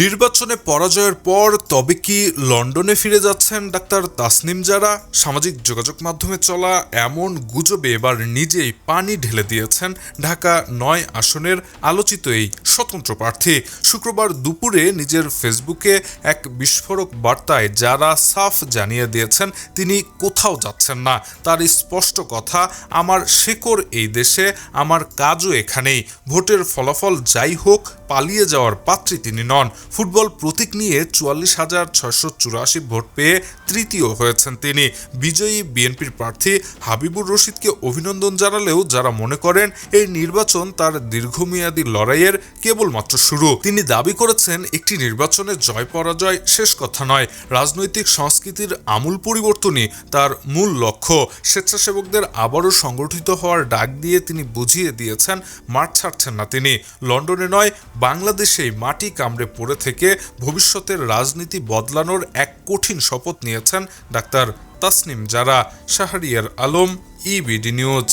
নির্বাচনে পরাজয়ের পর তবে কি লন্ডনে ফিরে যাচ্ছেন ডাক্তার তাসনিম জারা? সামাজিক যোগাযোগ মাধ্যমে চলা এমন গুজবে এবার নিজেই পানি ঢেলে দিয়েছেন ঢাকা ৯ আসনের আলোচিত এই স্বতন্ত্র প্রার্থী। শুক্রবার দুপুরে নিজের ফেসবুকে এক বিস্ফোরক বার্তায় জারা সাফ জানিয়ে দিয়েছেন তিনি কোথাও যাচ্ছেন না। তার স্পষ্ট কথা, আমার শেকড় এই দেশে, আমার কাজও এখানেই। ভোটের ফলাফল যাই হোক, পালিয়ে যাওয়ার পাত্রী তিনি নন। ফুটবল প্রতীক নিয়ে ৪৪,৬৮৪ ভোট পেয়ে তৃতীয় হয়েছেন তিনি। বিজয়ী বিএনপির প্রার্থী হাবিবুর রশিদকে অভিনন্দন জানালেও যারা মনে করেন এই নির্বাচন তার দীর্ঘমেয়াদী লড়াইয়ের কেবলমাত্র শুরু। তিনি দাবি করেছেন একটি নির্বাচনে জয় পরাজয় শেষ কথা নয়, রাজনৈতিক সংস্কৃতির আমূল পরিবর্তনই তার মূল লক্ষ্য। স্বেচ্ছাসেবকদের আবারও সংগঠিত হওয়ার ডাক দিয়ে তিনি বুঝিয়ে দিয়েছেন মাঠ ছাড়ছেন না তিনি। লন্ডনে নয়, বাংলাদেশেই মাটি কামড়ে পড়ে থেকে ভবিষ্যতের রাজনীতি বদলানোর এক কঠিন শপথ নিয়েছেন doctor Tasnim Zara. Shahriar Alam, EBD news.